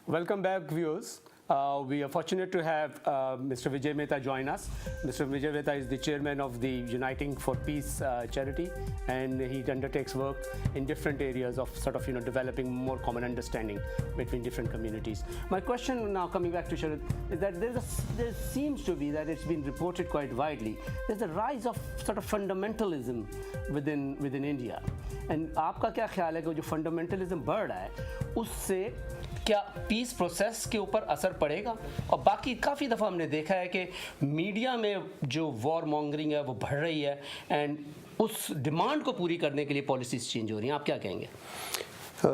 Welcome back, viewers. We are fortunate to have Mr. Vijay Mehta join us. Mr. Vijay Mehta is the chairman of the Uniting for Peace charity, and he undertakes work in different areas of developing more common understanding between different communities. My question now, coming back to Sharad, is that there seems to be that it's been reported quite widely. There's a rise of sort of fundamentalism within India. And आपका क्या ख्याल है कि जो fundamentalism बढ़ रहा है, उससे क्या पीस प्रोसेस के ऊपर असर पड़ेगा? और बाकी काफ़ी दफ़ा हमने देखा है कि मीडिया में जो वॉर मॉन्गरिंग है वो बढ़ रही है, एंड उस डिमांड को पूरी करने के लिए पॉलिसीज चेंज हो रही हैं. आप क्या कहेंगे?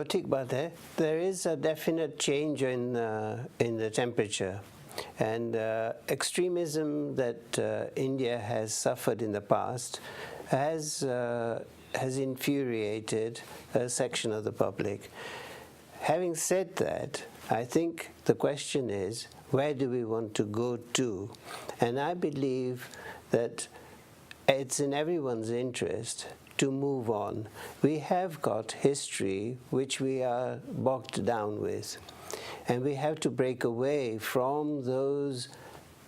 ठीक बात है. There is a definite change in the temperature, and extremism that India has suffered in the past has infuriated a section of the public. Having said that, I think the question is, where do we want to go to? And I believe that it's in everyone's interest to move on. We have got history which we are bogged down with, and we have to break away from those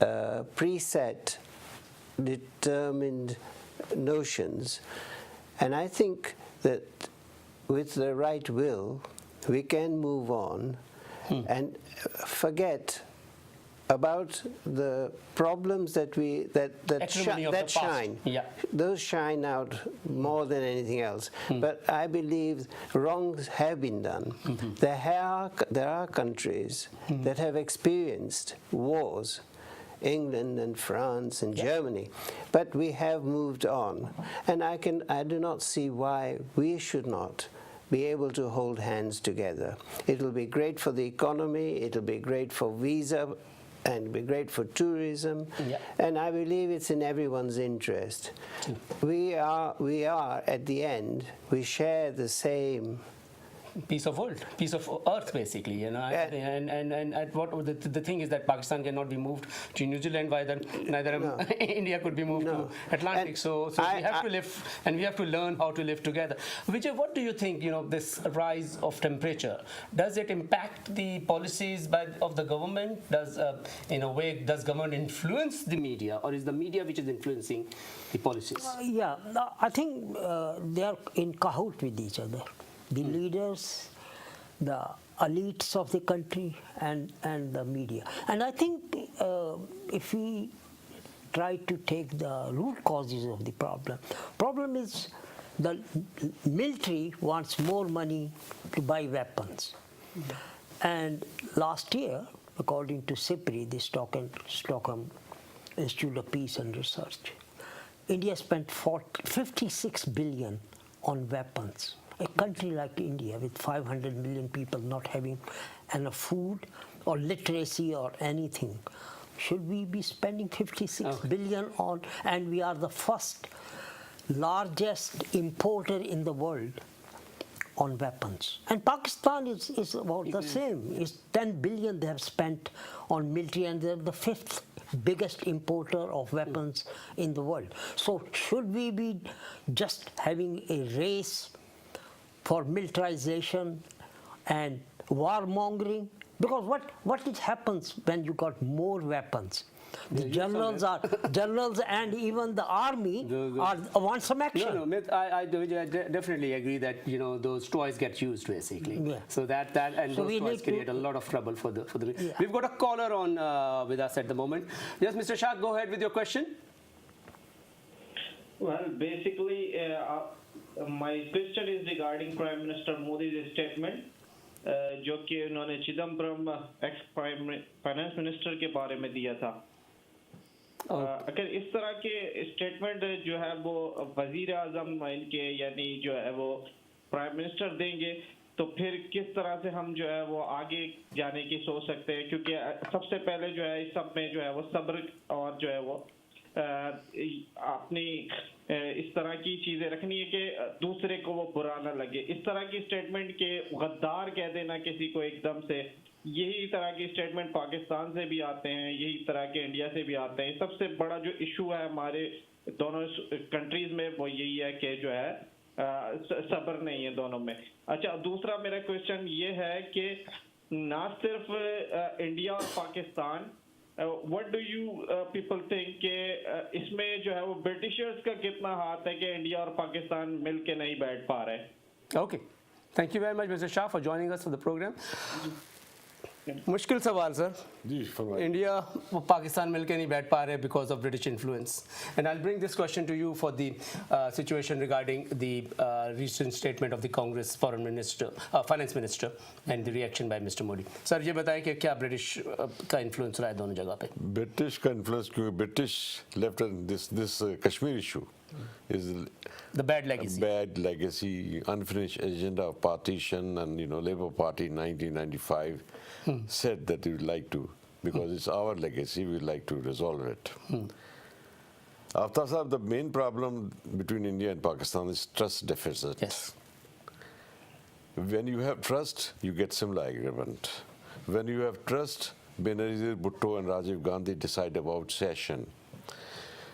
preset, determined notions. And I think that with the right will, we can move on and forget about the problems that shine. Yeah. Those shine out more than anything else. But I believe wrongs have been done. There are countries that have experienced wars, England and France and Germany, but we have moved on, and I do not see why we should not be able to hold hands together. It will be great for the economy, it will be great for visa, and be great for tourism, and I believe it's in everyone's interest. We are at the end, we share the same piece of earth, basically, you know. And what the thing is that Pakistan cannot be moved to New Zealand, neither India could be moved to Atlantic. And so we have to live, and we have to learn how to live together. Vijay, what do you think? You know, this rise of temperature, does it impact the policies of the government? Does in a way, does government influence the media, or is the media which is influencing the policies? I think they are in cahoot with each other. The leaders, the elites of the country, and the media. And I think if we try to take the root causes of the problem is the military wants more money to buy weapons. And last year, according to SIPRI, the Stockholm Institute of Peace and Research, India spent 56 billion on weapons. A country like India with 500 million people not having enough food or literacy or anything, should we be spending 56 billion on? And we are the first largest importer in the world on weapons. And Pakistan is about the same. It's 10 billion they have spent on military, and they're the fifth biggest importer of weapons in the world. So should we be just having a race for militarization and warmongering? Because what happens when you got more weapons? The generals and even the army want some action. No, I definitely agree that, you know, those toys get used, basically. Yeah. So those toys create a lot of trouble for the. Yeah. We've got a caller on with us at the moment. Yes, Mr. Shah, go ahead with your question. Well, basically, my question is regarding Prime Minister Modi's statement, जो कि उन्होंने Chidambaram ex finance minister के बारे में दिया था. अगर इस तरह के स्टेटमेंट जो है वो वजीर आजम इनके यानी जो है वो प्राइम मिनिस्टर देंगे, तो फिर किस तरह से हम जो है वो आगे जाने की सोच सकते हैं? क्योंकि सबसे पहले जो है इस सब में जो है वो सब्र और जो है वो अपनी इस तरह की चीजें रखनी है कि दूसरे को वो बुरा ना लगे. इस तरह की स्टेटमेंट के गद्दार कह देना किसी को एकदम से, यही तरह की स्टेटमेंट पाकिस्तान से भी आते हैं, यही तरह के इंडिया से भी आते हैं. सबसे बड़ा जो इशू है हमारे दोनों कंट्रीज में वो यही है कि जो है सब्र नहीं है दोनों में. अच्छा, दूसरा मेरा क्वेश्चन ये है कि ना सिर्फ इंडिया और Pakistan, what do you people think कि इसमें जो है वो ब्रिटिशर्स का कितना हाथ है कि इंडिया और पाकिस्तान मिलके नहीं बैठ पा रहे? Okay. Thank you very much, Mr. Shah, for joining us for the program. मुश्किल सवाल सर. जी फरमाइए. India और पाकिस्तान मिलकर नहीं बैठ पा रहे because of British influence. And I'll bring this question to you for the situation regarding the recent statement of the Congress Foreign Minister, Finance Minister, and the reaction by Mr. Modi. Sir ये बताएं कि क्या British का influence रहा है दोनों जगह पे? ब्रिटिश का इन्फ्लुएंस, क्योंकि British left this Kashmir issue is The bad legacy. bad legacy, unfinished agenda of partition, and Labour Party in 1995 said that we would like to, because it's our legacy, we would like to resolve it. After that, the main problem between India and Pakistan is trust deficit. Yes. When you have trust, you get similar agreement. When you have trust, Benazir Bhutto and Rajiv Gandhi decide about cession.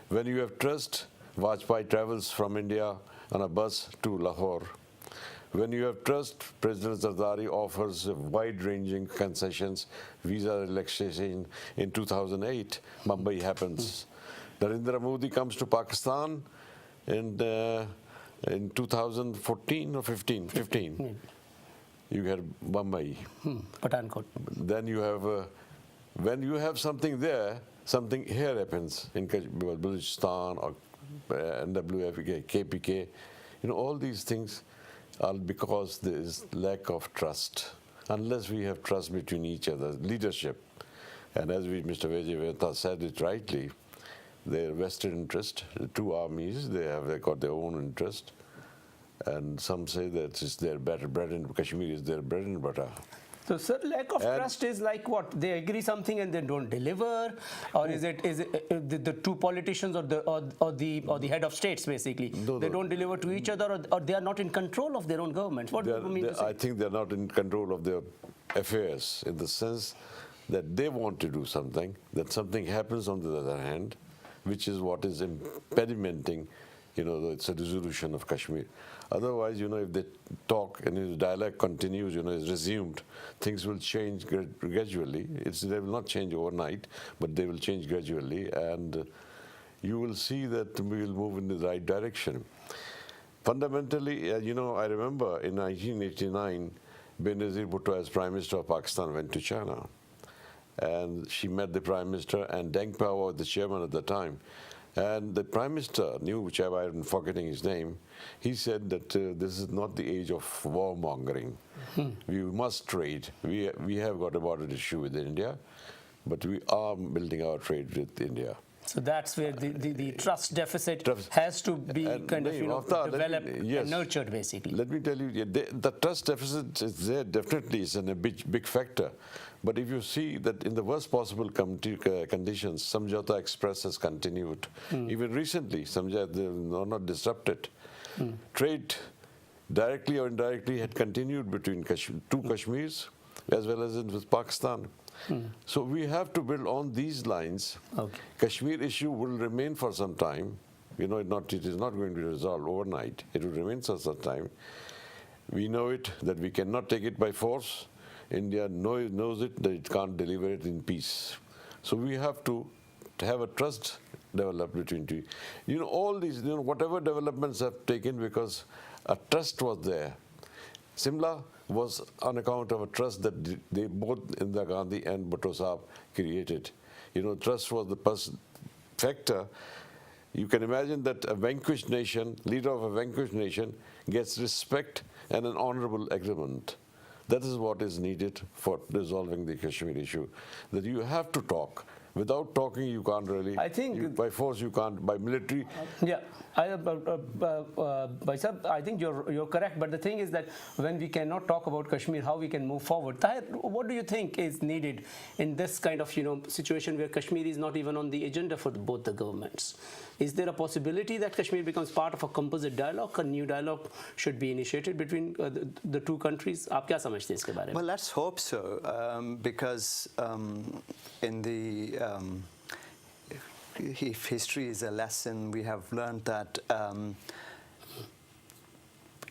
When you have trust, Vajpayee travels from India on a bus to Lahore. When you have trust, President Zardari offers wide-ranging concessions, visa relaxation. In 2008, Mumbai happens. Narendra Modi comes to Pakistan and in 2014 or 15, you had Mumbai. Pathankot. Then you have, when you have something there, something here happens in Balochistan or NWF, KPK. All these things are because there is lack of trust. Unless we have trust between each other, leadership. And as Mr. Vijay Mehta said it rightly, their vested interest, the two armies, they got their own interest. And some say that it's their bread and Kashmir is their bread and butter. So, sir, lack of trust is like what? They agree something and they don't deliver, or is it the two politicians or the head of states basically? No, they don't deliver to each other, or they are not in control of their own government. What do you mean to say? I think they're not in control of their affairs in the sense that they want to do something, that something happens on the other hand, which is what is impedimenting, it's a resolution of Kashmir. Otherwise, if they talk and the dialogue continues, is resumed, things will change gradually. They will not change overnight, but they will change gradually, and you will see that we will move in the right direction. Fundamentally, I remember in 1989, Benazir Bhutto as Prime Minister of Pakistan went to China. And she met the Prime Minister, and Deng Xiaoping was the chairman at the time. And the Prime Minister knew, which I'm forgetting his name, he said that this is not the age of warmongering. We must trade. We have got a border issue with India, but we are building our trade with India. So that's where the trust deficit has to be developed and nurtured, basically. Let me tell you, the trust deficit is there, definitely is a big factor. But if you see that in the worst possible conditions, Samjhauta Express has continued. Even recently, Samjhauta are not disrupted. Trade, directly or indirectly, had continued between two Kashmirs as well as with Pakistan. So we have to build on these lines. Okay. Kashmir issue will remain for some time. It is not going to be resolved overnight. It will remain for some time. We know it, that we cannot take it by force. India knows it, that it can't deliver it in peace. So we have to have a trust developed between two. All these, whatever developments have taken because a trust was there. Simla was on account of a trust that they both Indira Gandhi and Bhutto Sahab created. Trust was the factor. You can imagine that a vanquished nation, leader of a vanquished nation, gets respect and an honorable agreement. That is what is needed for resolving the Kashmir issue. That you have to talk. Without talking, you can't really. I think by force you can't. By military. Yeah, I think you're correct. But the thing is that when we cannot talk about Kashmir, how we can move forward? Tahir, what do you think is needed in this kind of situation where Kashmir is not even on the agenda for both the governments? Is there a possibility that Kashmir becomes part of a composite dialogue? A new dialogue should be initiated between the two countries. आप क्या समझते हैं इसके बारे में? Well, let's hope so, because in the if history is a lesson, we have learned that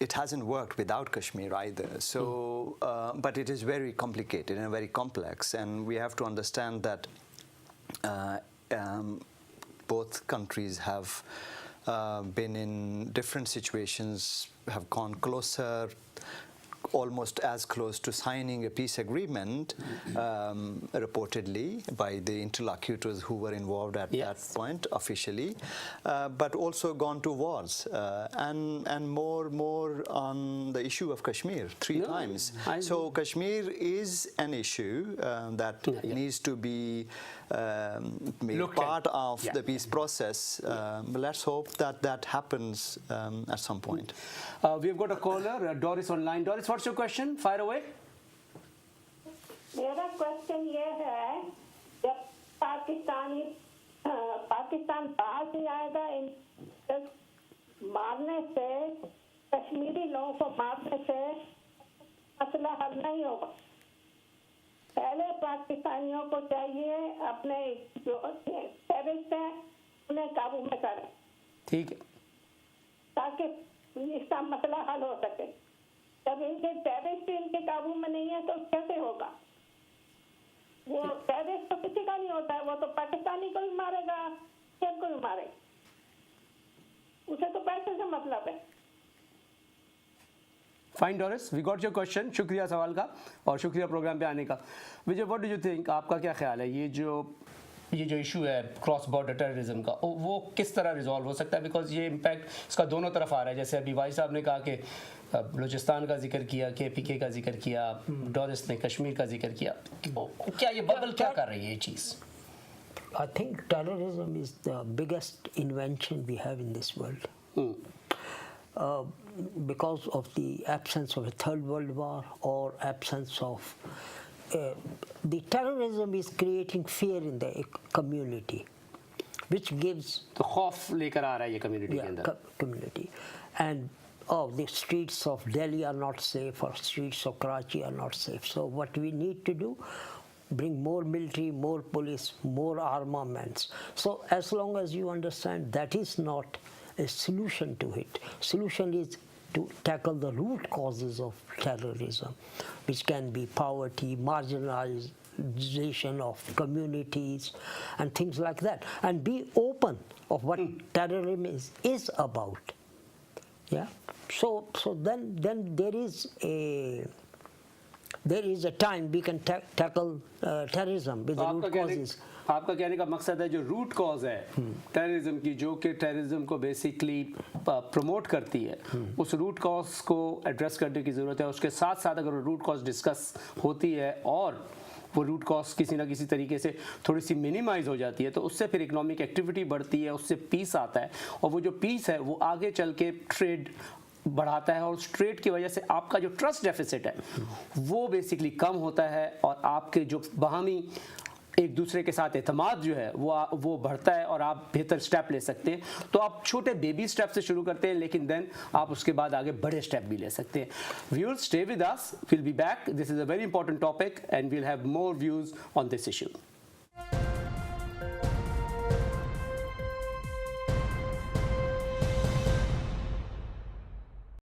it hasn't worked without Kashmir either. So, but it is very complicated and very complex, and we have to understand that both countries have been in different situations, have gone closer, almost as close to signing a peace agreement, reportedly by the interlocutors who were involved at that point officially, but also gone to wars and more on the issue of Kashmir three times. So Kashmir is an issue that needs to be made part of the peace process. Let's hope that that happens at some point. We've got a caller, Doris online. Doris, what's your question? Fire away. मेरा question ये है, जब पाकिस्तान बाहर से आएगा, मारने से, कश्मीरी लोगों को मारने से मसला हल नहीं होगा. पहले पाकिस्तानियों को चाहिए अपने जो टेररिस्ट हैं उन्हें काबू में करें. ठीक है. ताकि इसका मसला हल हो सके. जब इनके टेररिस्ट इनके काबू में नहीं है तो कैसे होगा? वो टेररिस्ट तो किसी का नहीं होता है, वो तो पाकिस्तानी को भी मारेगा, शेख को भी मारेगा. उसे तो पैसे से मतलब है. Fine Doris, we got your question. शुक्रिया सवाल का और शुक्रिया प्रोग्राम पे आने का. Vijay, what do you think, आपका क्या ख्याल है, ये जो इशू है क्रॉस बॉर्डर टेररिज्म का, वो किस तरह रिजॉल्व हो सकता है? बिकॉज ये इम्पैक्ट इसका दोनों तरफ आ रहा है. जैसे अभी भाई साहब ने कहा कि बलूचिस्तान का जिक्र किया, KPK का जिक्र किया, डोरिस ने कश्मीर का जिक्र किया. क्या ये बबल क्या कर रही है ये चीज़? I think terrorism is the biggest invention we have in this world. Because of the absence of a third world war or absence of the terrorism is creating fear in the community, which gives तो खौफ लेकर आ रहा है ये community के अंदर. community. And the streets of Delhi are not safe, or streets of Karachi are not safe. So what we need to do, bring more military, more police, more armaments. So as long as you understand that is not a solution to it. Solution is to tackle the root causes of terrorism, which can be poverty, marginalization of communities, and things like that, and be open of what terrorism is about. Yeah. So then there is a time we can tackle terrorism with the root causes. आपका कहने का मकसद है जो root cause है terrorism की, जो कि टेररिज्म को बेसिकली प्रमोट करती है, उस रूट कॉज को एड्रेस करने की ज़रूरत है. उसके साथ साथ अगर रूट कॉज डिस्कस होती है और वो रूट कॉज किसी ना किसी तरीके से थोड़ी सी मिनिमाइज हो जाती है, तो उससे फिर इकोनॉमिक एक्टिविटी बढ़ती है, उससे पीस आता है, और वो जो पीस है वो आगे चल के ट्रेड बढ़ाता है, और उस ट्रेड की वजह से आपका जो ट्रस्ट डेफिसिट है वो बेसिकली कम होता है, और आपके जो बाहमी एक दूसरे के साथ एतमाद जो है वो बढ़ता है, और आप बेहतर स्टेप ले सकते हैं. तो आप छोटे बेबी स्टेप से शुरू करते हैं, लेकिन देन आप उसके बाद आगे बड़े स्टेप भी ले सकते हैं. Viewers, stay with us, will be back. This is a very important topic and we'll have more views on this issue.